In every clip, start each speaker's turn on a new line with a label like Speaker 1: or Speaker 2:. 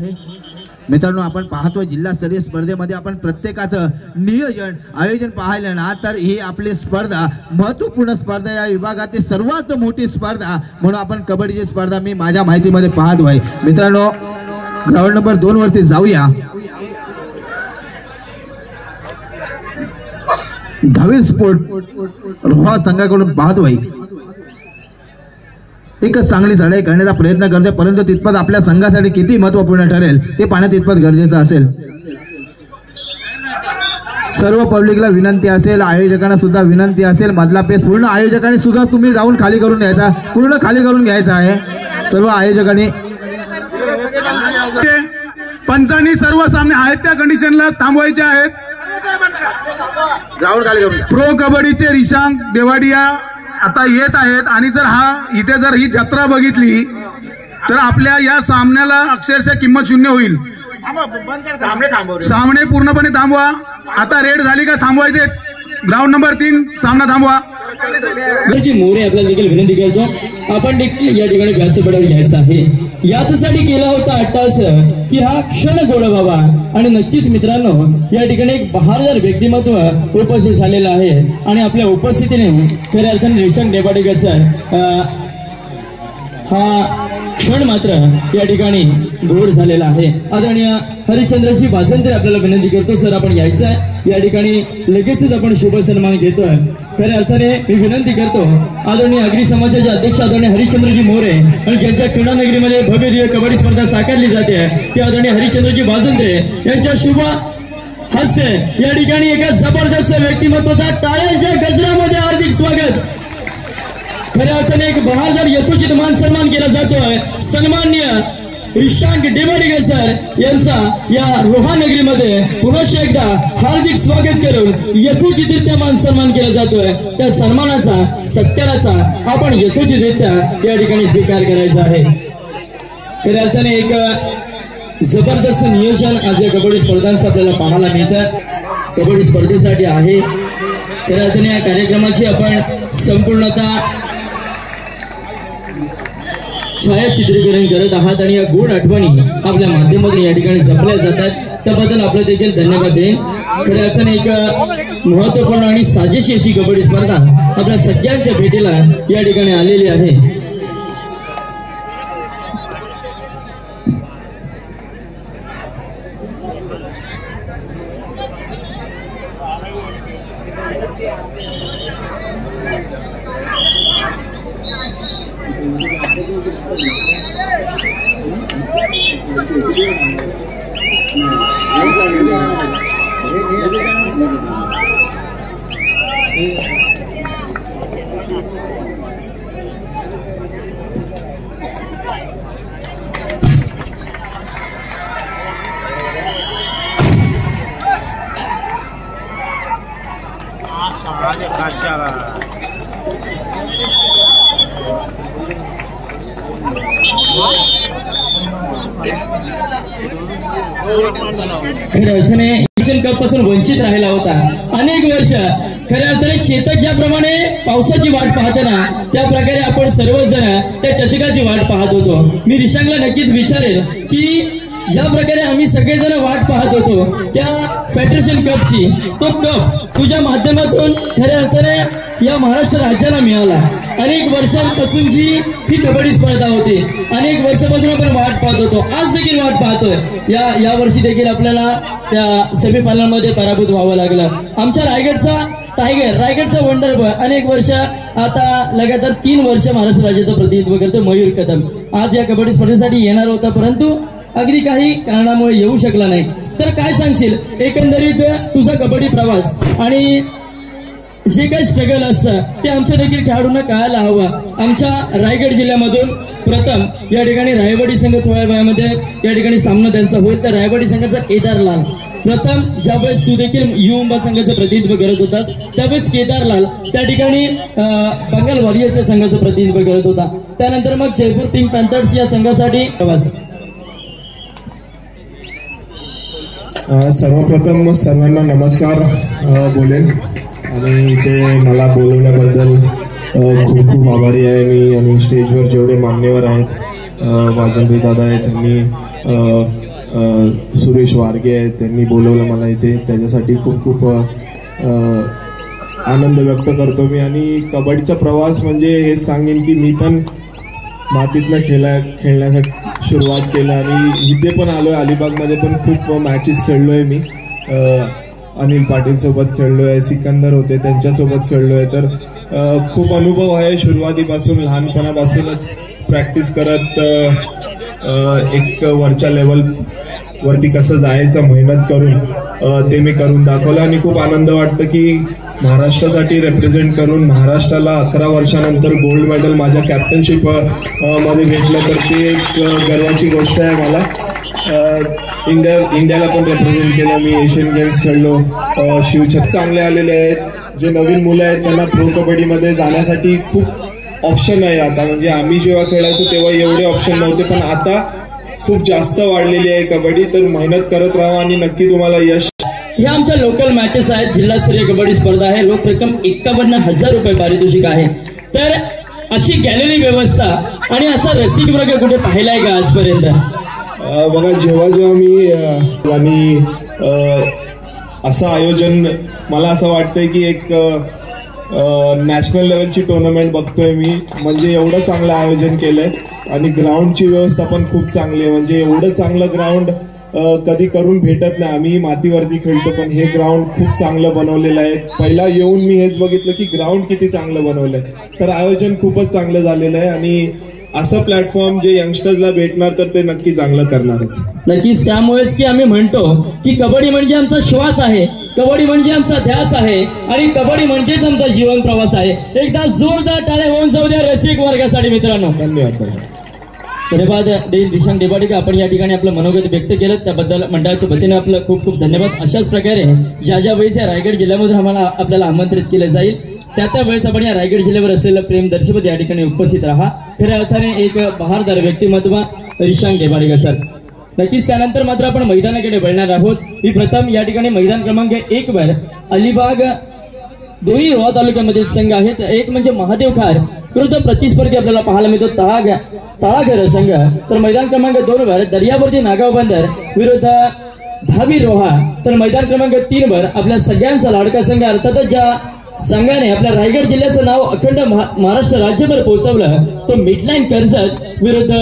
Speaker 1: मित्रांनो, आपण पाहतोय जिल्हास्तरीय स्पर्धेमध्ये आपण प्रत्येकाचं नियोजन आयोजन पाहिलं ना, तर ही आपली स्पर्धा महत्त्वपूर्ण स्पर्धा, या विभागातील सर्वात मोठी स्पर्धा म्हणून आपण कबड्डीची स्पर्धा मी माझ्या माहितीमध्ये पाहतोय. मित्रांनो, ग्राउंड नंबर 2 वरती जाऊया. धावीर स्पोर्ट रोहा संघाकडून पाहतोय एक चांगली चढाई करण्याचा प्रयत्न करते, परंतु तितपत आपल्या संघासाठी किती महत्त्वपूर्ण ठरेल ते पाहणं तितपत गरजेचं असेल. सर्व पब्लिकला विनंती असेल, आयोजकांना सुद्धा विनंती असेल, मधला पेस पूर्ण आयोजकांनी सुद्धा तुम्ही जाऊन खाली करून घ्यायचा, पूर्ण खाली करून घ्यायचा आहे सर्व आयोजकांनी.
Speaker 2: पंचांनी सर्व सामने आहेत त्या कंडिशनला थांबवायचे आहेत.
Speaker 1: ग्राउंड खाली करून.
Speaker 2: प्रो कबड्डीचे रिशांक देवाडिया आता येत आहेत आणि जर इथे जर ही जत्रा बघितली तर आपल्या या सामन्याला अक्षरशः किंमत शून्य होईल. सामने पूर्णपणे थांबवा. आता रेड झाली का थांबवायचे. ग्राउंड नंबर 3 सामना थांबवा.
Speaker 3: मोरे आपल्याला देखील विनंती करतो, आपण देखील या ठिकाणी व्यासपीठावर घ्यायचं आहे. याच्यासाठी केला होता अट्टास की हा क्षण गोड व्हावा आणि नक्कीच मित्रांनो या ठिकाणी एक बहारदार व्यक्तिमत्व उपस्थित झालेलं आहे आणि आपल्या उपस्थितीने खऱ्या अर्थाने रिशांक देवाडिया सर हा क्षण मात्र या ठिकाणी गोड झालेला आहे. आदरणीय हरिश्चंद्रजी भासंत्रे आपल्याला विनंती करतो, सर आपण यायचं आहे. या ठिकाणी लगेचच आपण शुभ सन्मान घेतोय. खऱ्या अर्थाने मी विनंती करतो आदरणीय अग्री समाजाचे अध्यक्ष आदरणीय हरिश्चंद्रजी मोरे आणि ज्यांच्या क्रीडानगरीमध्ये भव्य दिव्य कबड्डी स्पर्धा साकारली जाते ते आदरणीय हरिश्चंद्रजी भासंत्रे यांच्या शुभ हास्य या ठिकाणी एका जबरदस्त व्यक्तिमत्वाचा टाळ्यांच्या गजरामध्ये हार्दिक स्वागत. खऱ्या अर्थाने एक बहादर यथोचित मान सन्मान केला जातोय. सन्माननीय रिशांक देवाडिया सर यांचा या रोहा नगरीमध्ये पुनश्च एकदा हार्दिक स्वागत करून यथोचितरित्या मान सन्मान केला जातोय. त्या सन्मानाचा सत्काराचा आपण यथोचितरित्या या ठिकाणी स्वीकार करायचा आहे. खऱ्या अर्थाने एक जबरदस्त नियोजन आज या कबड्डी स्पर्धांचं आपल्याला पाहायला मिळतं. कबड्डी स्पर्धेसाठी आहे. खऱ्या अर्थाने या कार्यक्रमाची आपण संपूर्णतः छायाचित्रीकरण करत आहात आणि या गोड आठवणी आपल्या माध्यमातून या ठिकाणी जपल्या जातात. त्याबद्दल आपलं देखील धन्यवाद देईन. खऱ्या अर्थाने एक महत्वपूर्ण आणि साजेशी अशी कबड्डी स्पर्धा आपल्या सगळ्यांच्या भेटीला या ठिकाणी आलेली आहे. खऱ्या अर्थाने एशियन कप पासून वंचित राहिला होता अनेक वर्ष. खऱ्या अर्थाने चेतक ज्याप्रमाणे पावसाची वाट पाहते ना त्या प्रकारे आपण सर्वजण त्या चषकाची वाट पाहत होतो. मी रिशांकला नक्कीच विचारेल की ज्या प्रकारे आम्ही सगळेजण वाट पाहत होतो त्या फेडरेशन कपची, तो कप तुझ्या माध्यमातून खऱ्या अर्थाने या महाराष्ट्र राज्याला मिळाला. अनेक वर्षांपासूनची ही कबड्डी स्पर्धा होती. अनेक वर्षापासून आपण वाट पाहत होतो. आज देखील वाट पाहतोय. या वर्षी देखील आपल्याला त्या सेमीफायनलमध्ये पराभूत व्हावं लागलं. आमच्या रायगडचा टायगर, रायगडचा वंडर बॉय अनेक वर्ष आता लगातार 3 वर्ष महाराष्ट्र राज्याचं प्रतिनिधित्व करतो मयूर कदम. आज या कबड्डी स्पर्धेसाठी येणार होता परंतु अगदी काही कारणामुळे येऊ शकला नाही. तर काय सांगशील एकंदरीत तुझा कबड्डी प्रवास आणि जे काही स्ट्रगल असतं ते आमच्या देखील खेळाडूंना कळायला हवं. आमच्या रायगड जिल्ह्यामधून प्रथम या ठिकाणी रायवाडी संघ थोड्या वेळामध्ये या ठिकाणी सामना त्यांचा होईल. तर रायवाडी संघाचा केदारलाल प्रथम ज्यावेळेस तू देखील युवा संघाचं प्रतिनिधित्व करत होतास त्यावेळेस केदारलाल त्या ठिकाणी बंगाल वॉरियर्स या संघाचं प्रतिनिधित्व करत होता. त्यानंतर मग जयपूर पिंक पॅन्थर्स या संघासाठी प्रवास.
Speaker 4: सर्वप्रथम सर्वांना नमस्कार बोलेन आणि इथे मला बोलवल्याबद्दल खूप खूप आभारी आहे मी. आणि स्टेजवर जेवढे मान्यवर आहेत वाजंत्री दादा आहेत त्यांनी सुरेश वारगे आहेत, त्यांनी बोलवलं मला इथे, त्याच्यासाठी खूप खूप आनंद व्यक्त करतो मी. आणि कबड्डीचा प्रवास म्हणजे हेच सांगेन की मी पण मातीतनं खेळण्यासाठी सुरुवात केलं आणि इथे पण आलोय. अलिबागमध्ये पण खूप मॅचेस खेळलोय मी. अनिल पाटील सोबत खेळलोय, सिकंदर होते त्यांच्यासोबत खेळलोय. तर खूप अनुभव आहे सुरुवातीपासून, लहानपणापासूनच प्रॅक्टिस करत एक वरच्या लेवल वरती कसं जायचं मेहनत करून ते मी करून दाखवलं. आणि खूप आनंद वाटतं की महाराष्ट्रासाठी रिप्रेझेंट करून महाराष्ट्राला 11 वर्षानंतर गोल्ड मेडल माझ्या कॅप्टनशिप मध्ये भेटलं, तर ती एक गर्वाची गोष्ट आहे मला. इंडियाला पण रिप्रेझेंट केलं मी, एशियन गेम्स खेळलो. शिवछत्र चांगले आलेले आहेत. जे नवीन मुलं आहेत त्यांना प्रो कबड्डीमध्ये जाण्यासाठी खूप ऑप्शन आहे आता. म्हणजे आम्ही जेव्हा खेळायचो तेव्हा एवढे ऑप्शन नव्हते, पण आता खूप जास्त वाढलेली आहे कबड्डी. तर मेहनत करत राहा आणि नक्की तुम्हाला यश.
Speaker 3: हे आमच्या लोकल मॅचेस आहेत. जिल्हास्तरीय कबड्डी स्पर्धा आहे. लोक रक्कम 51,000 रुपये पारितोषिक आहे. तर अशी गॅलरी व्यवस्था आणि असा रसिक वर्ग कुठे पाहिलाय का आजपर्यंत?
Speaker 4: बघा, जेव्हा मी आणि असं आयोजन मला असं वाटतंय की एक नॅशनल लेवलची टुर्नामेंट बघतोय मी. म्हणजे एवढं चांगलं आयोजन केलंय आणि ग्राउंडची व्यवस्था पण खूप चांगली आहे. म्हणजे एवढं चांगलं ग्राउंड कधी करून भेटत नाही. आम्ही मातीवरती खेळतो, पण हे ग्राउंड खूप चांगलं बनवलेलं आहे. पहिला येऊन मी हेच बघितलं की ग्राउंड किती चांगलं बनवलंय. तर आयोजन खूपच चांगलं झालेलं आहे आणि असं प्लॅटफॉर्म जे यंगस्टर्सला भेटणार तर ते नक्की चांगलं करणारच.
Speaker 3: नक्कीच. त्यामुळेच की आम्ही म्हणतो की कबड्डी म्हणजे आमचा श्वास आहे, कबड्डी म्हणजे आमचा ध्यास आहे आणि कबड्डी म्हणजेच आमचा जीवन प्रवास आहे. एकदा जोरदार टाळ्या होऊन जाऊ द्या रसिक वर्गासाठी मित्रांनो.
Speaker 4: धन्यवाद.
Speaker 3: धन्यवाद दिशांक देवाडीकर, आपण या ठिकाणी आपलं मनोगत व्यक्त केलं त्याबद्दल मंडळाच्या वतीने आपलं खूप खूप धन्यवाद. अशाच प्रकारे ज्या वेळेस या रायगड जिल्ह्यामधून आपल्याला आमंत्रित केलं जाईल त्या वेळेस आपण या रायगड जिल्ह्यावर असलेलं प्रेम दर्शवत या ठिकाणी उपस्थित राहा. खऱ्या अर्थाने एक बहारदार व्यक्तिमत्व दिशांक देवाडीकर सर. नक्कीच. त्यानंतर मात्र आपण मैदानाकडे वळणार आहोत. मी प्रथम या ठिकाणी मैदान क्रमांक 1 वर अलिबाग दोन्ही रोहा तालुक्यामधील संघ आहेत. एक म्हणजे महादेव खार विरुद्ध प्रतिस्पर्धी आपल्याला पाहायला मिळतो तळाघर संघ. तर मैदान क्रमांक 2 वर दर्यावर्दी नागाव बंदर विरुद्ध धावी रोहा. तर मैदान क्रमांक 3 वर आपल्या सगळ्यांचा लाडका संघ, अर्थातच ज्या संघाने आपल्या रायगड जिल्ह्याचं नाव अखंड महाराष्ट्र राज्यभर पोहोचवलं, तो मिडलाईन कर्जत विरुद्ध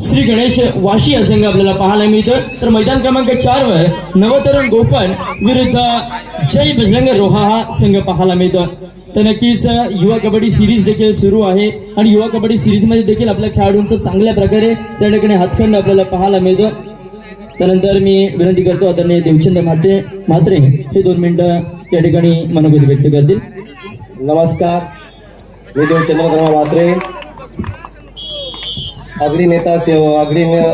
Speaker 3: श्री गणेश वाशी हा संघ आपल्याला पाहायला मिळतो. तर मैदान क्रमांक 4 वर नवतरुण गोफण विरुद्ध जय बजरंग रोहा हा संघ पाहायला मिळतो. तर नक्कीच युवा कबड्डी सिरीज देखील सुरू आहे आणि युवा कबड्डी सिरीज मध्ये देखील आपल्या खेळाडूंचं चांगल्या प्रकारे त्या ठिकाणी हातखंड आपल्याला पाहायला मिळतो. त्यानंतर मी विनंती करतो आदरणीय देवचंद म्हात्रे हे 2 मिनिटं या ठिकाणी मनोगत व्यक्त करतील.
Speaker 5: नमस्कार, मी देवचंद्र म्हात्रे, अग्री नेता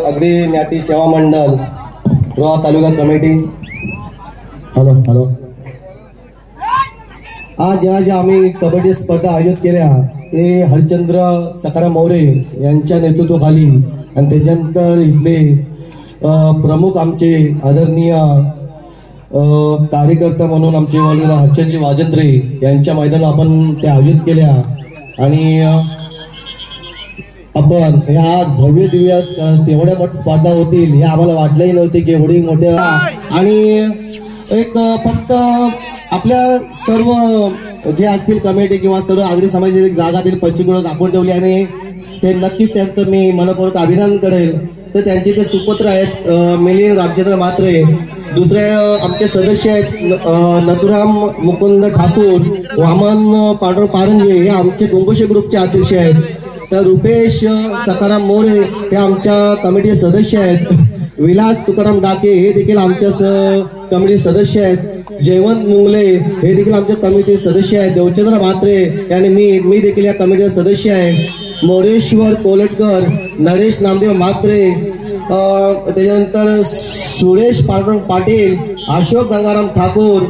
Speaker 5: अग्री ज्ञाती सेवा मंडळ रोहा तालुका कमिटी. हॅलो. आज ज्या आम्ही कबड्डी स्पर्धा आयोजित केल्या ते हरिश्चंद्र सखाराम मोरे यांच्या नेतृत्वाखाली आणि त्याच्यानंतर इथले प्रमुख आमचे आदरणीय कार्यकर्ता म्हणून आमचे हर्षजी वाजंत्रे यांच्या मैदानात आपण त्या आयोजित केल्या. आणि आपण ह्या भव्य दिव्य एवढ्या मोठ्या स्पर्धा होतील हे आम्हाला वाटलंही नव्हते की एवढी मोठ्या. आणि एक फक्त आपल्या सर्व जे असतील कमिटी किंवा सर्व आगरी समाजाची एक जागा त्यांनी पंचकुळा दाखवून ठेवली आणि ते नक्कीच त्यांचं मी मनपूर्वक अभिनंदन करेल. तर त्यांचे जे सुपुत्र आहेत मिलिंद रामचंद्र म्हात्रे, दुसरे आमचे सदस्य आहेत नथुराम मुकुंद ठाकूर, वामन पांडुरंग पारंगे हे आमचे गोंगोशे ग्रुपचे अध्यक्ष आहेत. तर रुपेश सखाराम मोरे हे आमच्या कमिटीचे सदस्य आहेत. विलास तुकाराम डाके हे देखील आमच्या कमिटी सदस्य आहेत. जयवंत मुंगले हे देखील आमच्या कमिटी सदस्य आहेत. देवचंद्र म्हात्रे आणि मी देखील या कमिटीचा सदस्य आहे. मोरेश्वर कोलटकर, नरेश नामदेव म्हात्रे, त्याच्यानंतर सुरेश पांडुरंग पाटील, अशोक गंगाराम ठाकूर,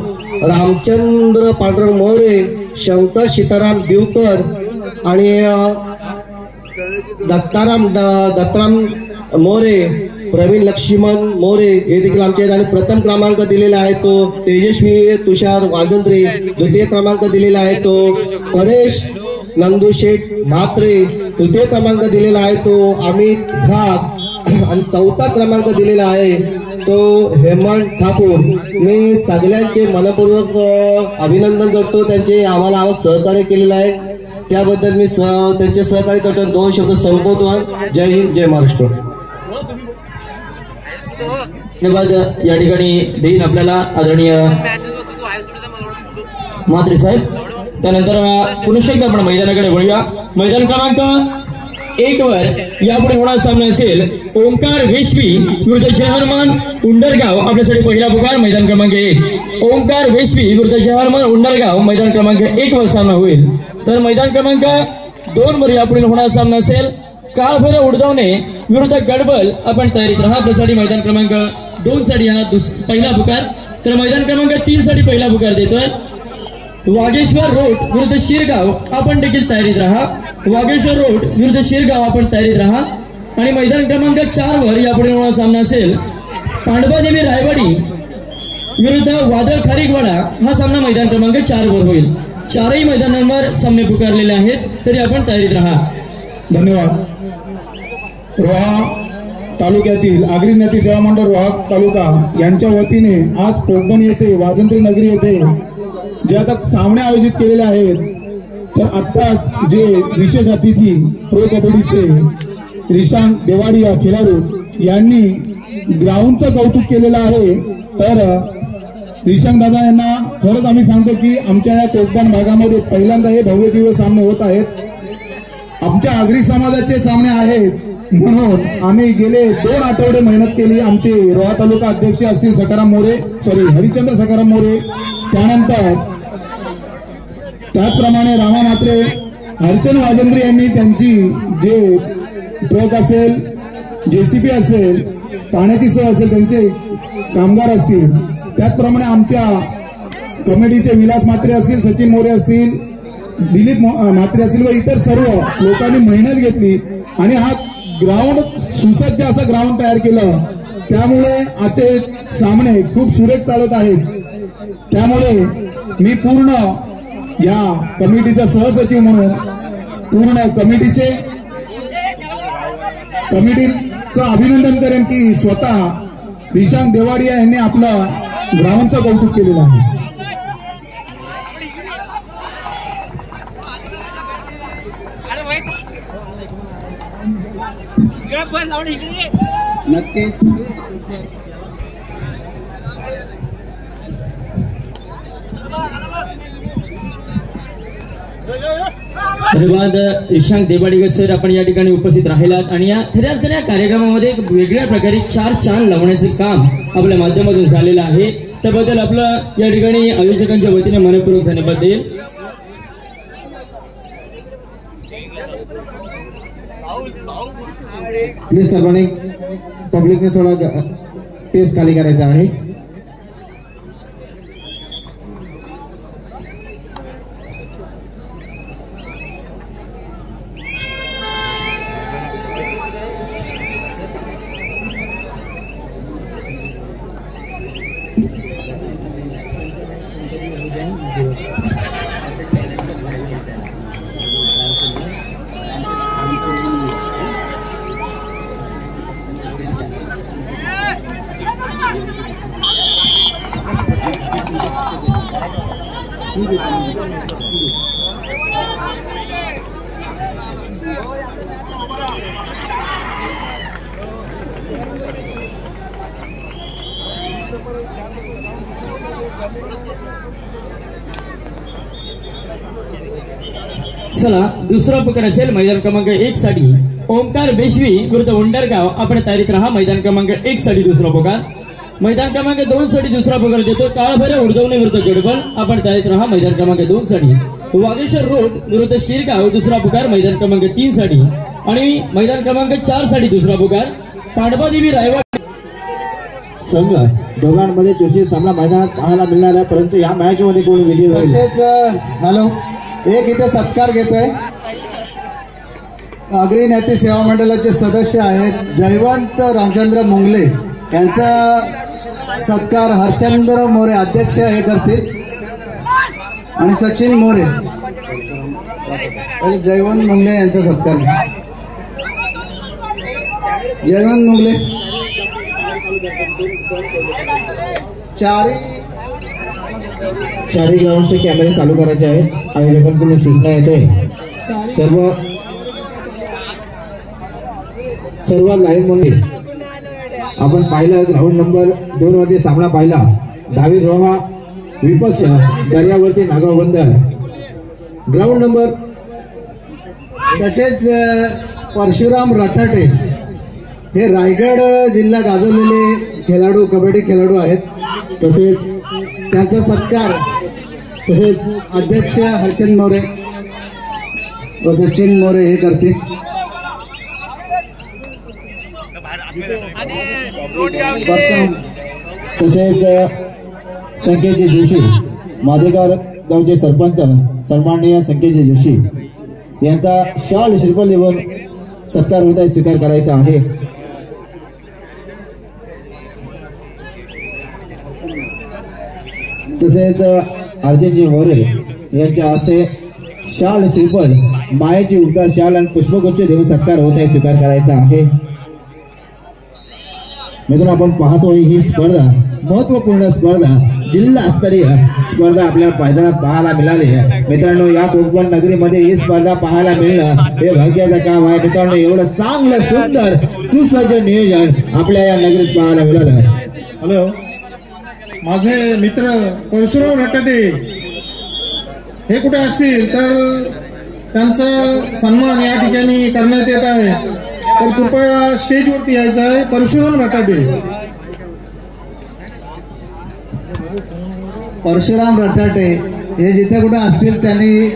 Speaker 5: रामचंद्र पांडुरंग मोरे, शंकर सीताराम दिवकर आणि दत्ताराम मोरे, प्रवीण लक्ष्मण मोरे हे देखील आमचे आहेत. आणि प्रथम क्रमांक दिलेला आहे तो तेजस्वी तुषार वाजंत्रे, द्वितीय क्रमांक दिलेला आहे तो परेश नंदुशेठ म्हात्रे, तृतीय क्रमांक दिलेला आहे तो अमित घाग आणि 4था क्रमांक दिलेला आहे तो हेमंत ठाकूर. मी सगळ्यांचे मनपूर्वक अभिनंदन करतो. त्यांचे आम्हाला सहकार्य केलेलं आहे त्याबद्दल मी त्यांचे सहकार्य करतो. 2 शब्द संबोधून जय हिंद जय महाराष्ट्र.
Speaker 3: धन्यवाद या ठिकाणी देईन आपल्याला आदरणीय म्हात्रे साहेब. त्यानंतर पुन्हा एकदा आपण मैदानाकडे वळूया. मैदान क्रमांक 1 वर यापुढे होणार सामना असेल ओंकार वेशवी विरुद्ध जहरमान उंडरगाव. आपल्यासाठी पहिला पुकार मैदान क्रमांक 1 ओंकार वेशवी विरुद्ध जहरमान उंडरगाव मैदान क्रमांक 1 वर सामना होईल. तर मैदान क्रमांक 2 वर यापुढे होणार सामना असेल काळभैरव उडदावणे विरुद्ध गडबल. आपण तयारीत राहा. आपल्यासाठी मैदान क्रमांक 2 साठी हा पहिला पुकार. तर मैदान क्रमांक 3 साठी पहिला पुकार देतोय वागेश्वर रोड विरुद्ध शिरगाव. आपण देखील तयारीत राहा. वागेश्वर रोड विरुद्ध शिरगाव आपण तयारीत राहा. आणि मैदान क्रमांक 4 वर यापुढे होणार सामना असेल पांडवादेवी रायवाडी विरुद्ध वादळ खारीकवाडा. हा सामना मैदान क्रमांक 4 वर होईल. 4ही मैदानांवर सामने पुकारलेले आहेत तरी आपण तयारीत राहा.
Speaker 2: धन्यवाद. रोहा तालुक्यातील आगरी ज्ञाती सेवा मंडळ रोहा तालुका यांच्या वतीने आज कोकण येथे वाजंत्री नगरी येथे जे आता सामने आयोजित केलेले आहेत तर आत्ताच जे विशेष अतिथी प्रो कबड्डीचे रिशांग देवाडिया खेळाडू यांनी ग्राउंडचं कौतुक केलेलं आहे. तर रिशांग दादा यांना खरंच आम्ही सांगतो की आमच्या या कोकण भागामध्ये पहिल्यांदा हे भव्य दिवस सामने होत आहेत. आमच्या आगरी समाजाचे सामने आहेत म्हणून आम्ही गेले 2 आठवडे मेहनत केली. आमचे रोहा तालुका अध्यक्ष असतील हरिचंद्र सकाराम मोरे, त्यानंतर त्याचप्रमाणे रामा म्हात्रे, हरचंद वाजंत्री यांनी त्यांची जे ट्रक असेल, JCB असेल, पाण्याची सोय असेल, त्यांचे कामगार असतील, त्याचप्रमाणे आमच्या कमिटीचे विलास म्हात्रे असतील, सचिन मोरे असतील, दिलीप म्हात्रे असतील व इतर सर्व लोकांनी मेहनत घेतली आणि हा ग्राउंड सुसज्ज असं ग्राउंड तयार केलं. त्यामुळे आजचे सामने खूप सुरेख चालत आहेत. त्यामुळे मी पूर्ण या कमिटीचा सहसचिव म्हणून पूर्ण कमिटीचं अभिनंदन करेन की स्वतः रिशांग देवाडिया यांनी आपलं ग्राउंडचं कौतुक केलेलं आहे.
Speaker 5: नक्कीच
Speaker 3: धन्यवाद रिशांग देवाडिया सर, आपण या ठिकाणी उपस्थित राहिलात आणि या खऱ्या अर्थाने या कार्यक्रमामध्ये एक वेगळ्या प्रकारे 4 चांद लावण्याचे काम आपल्या माध्यमातून झालेलं आहे. त्याबद्दल आपलं या ठिकाणी आयोजकांच्या वतीने मनपूर्वक धन्यवाद देईल.
Speaker 1: प्लीज सर्वांनी पब्लिकने थोडा पेस खाली करायचा आहे.
Speaker 3: चला, दुसरा पुकार असेल मैदान क्रमांक 1 साठी ओंकार बेशवी विरुद्ध उंडरगाव. आपण तयारीत राहा. मैदान क्रमांक 1 साठी दुसरा पुकार. मैदान क्रमांक 2 साठी दुसरा पुकार देतो काळभैरव उडदावणे विरुद्ध गडबल. आपण तयारीत राहा. मैदान क्रमांक 2 साठी वागेश्वर रोड विरुद्ध शिरगाव दुसरा पुकार मैदान क्रमांक 3 साठी. आणि मैदान क्रमांक 4 साठी दुसरा पुकार पांडवादेवी रायवाडी
Speaker 1: संघ दोघांमध्ये चोशी सामना मैदानात पाहायला मिळणार आहे. परंतु या मॅच मध्ये कोण विजयी होईल?
Speaker 5: हॅलो, एक इथे सत्कार घेतोय. आगरी ज्ञाती सेवा मंडळाचे सदस्य आहेत जयवंत रामचंद्र मुंगले यांचा सत्कार हरचंद्र मोरे अध्यक्ष हे करतील आणि सचिन मोरे. जयवंत मुंगले यांचा सत्कार.
Speaker 2: जयवंत मुगले
Speaker 1: चारही ग्राउंडचे कॅमेरे चालू करायचे आहेत। आयोजकांकडून सूचना येते सर्व लाईन मध्ये आपण पाहिलं ग्राउंड नंबर 2 वरती सामना पाहिला। धावी रोहा विपक्ष दर्यावरती नागाव बंदर। ग्राउंड नंबर
Speaker 2: तसेच परशुराम रठाटे हे रायगड जिल्हा गाजवलेले खेळाडू कबड्डी खेळाडू आहेत।
Speaker 1: तसेच
Speaker 2: त्यांचा सत्कार
Speaker 1: तसेच
Speaker 2: अध्यक्ष हरचंद मोरे व सचिन मोरे हे करतील।
Speaker 1: तसेच संकेतजी जोशी माधेगाव गावचे सरपंच सन्माननीय संकेतजी जोशी यांचा शाल श्रीफळ देऊन सत्कार होत आहे, स्वीकार करायचा आहे। तसेच अर्जुनजी मोरे यांच्या हस्ते शाल श्रीफळ मायेची उबदार शाल आणि पुष्पगुच्छ देऊन सत्कार होत आहे, स्वीकार करायचा आहे। मित्रांनो आपण पाहतोय ही स्पर्धा महत्वपूर्ण स्पर्धा जिल्हास्तरीय स्पर्धा आपल्याला मैदानात पाहायला मिळाली आहे। मित्रांनो या कोकण नगरीमध्ये ही स्पर्धा पाहायला मिळणं हे भाग्याचं काम आहे। मित्रांनो एवढं चांगलं सुंदर सुसज्ज नियोजन आपल्या या नगरीत पाहायला मिळालं।
Speaker 2: हॅलो, माझे मित्र परशुराम रटाटे हे कुठे असतील तर त्यांचा सन्मान या ठिकाणी करण्यात येत आहे, तर कृपया स्टेजवरती यायचं आहे। परशुराम रटाटे, परशुराम रटाटे हे जिथे कुठे असतील त्यांनी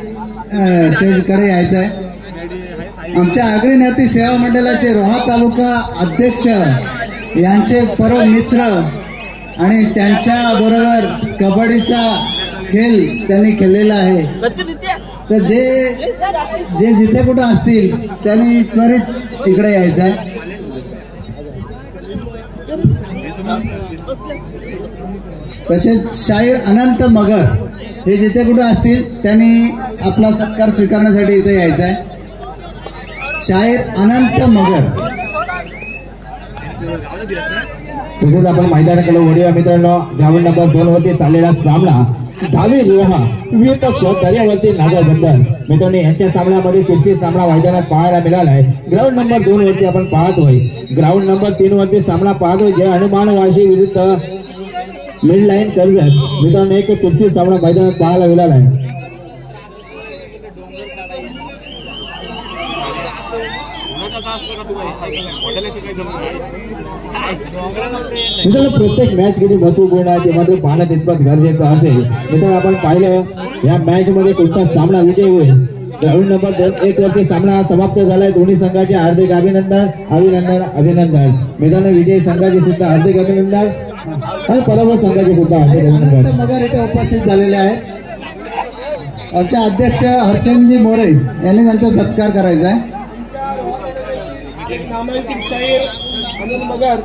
Speaker 2: स्टेजकडे यायचं आहे। आमच्या आगरी ज्ञाती सेवा मंडळाचे रोहा तालुका अध्यक्ष यांचे परम मित्र आणि त्यांच्या बरोबर कबड्डीचा खेळ त्यांनी खेळलेला आहे, तर जे जिथे कुठे असतील त्यांनी त्वरित इकडे यायचं आहे। तसेच शाहीर अनंत मगर हे जिथे कुठे असतील त्यांनी आपला सत्कार स्वीकारण्यासाठी इथे यायचं आहे। शाहीर अनंत मगर।
Speaker 1: तसेच आपण मैदानाकडे वळूया मित्रांनो। ग्राउंड नंबर 2 वरती चाललेला सामना धावी रोहा विपक्ष दर्यावरती नागाव बंदर। मित्रांनो यांच्या सामन्यामध्ये चुरशी सामना मैदानात पाहायला मिळाला आहे। ग्राउंड नंबर 2 वरती आपण पाहतोय, ग्राउंड नंबर 3 वरती सामना पाहतोय जे हनुमान वाशी विरुद्ध मिड लाईन कर्जत। मित्रांनो एक चुरशी सामना मैदानात पाहायला मिळाला आहे। मित्रांनो प्रत्येक मॅच किती महत्वपूर्ण आहे ते मात्र पाहणं तितपत गरजेचं असेल। मित्रांनो आपण पाहिलं या मॅच मध्ये कोणता सामना विजय होईल। ग्राउंड नंबर 1 वरती सामना समाप्त झालाय। दोन्ही संघाचे हार्दिक अभिनंदन अभिनंदन अभिनंदन। मित्रांनो विजयी संघाचे सुद्धा हार्दिक अभिनंदन आणि पराभव संघाचे सुद्धा हार्दिक अभिनंदन।
Speaker 2: मगर इथे उपस्थित झालेले आहेत। आमचे अध्यक्ष हरचंदजी मोरे यांनी त्यांचा सत्कार करायचा आहे।
Speaker 3: नामांकित शाहीर अनंत मगर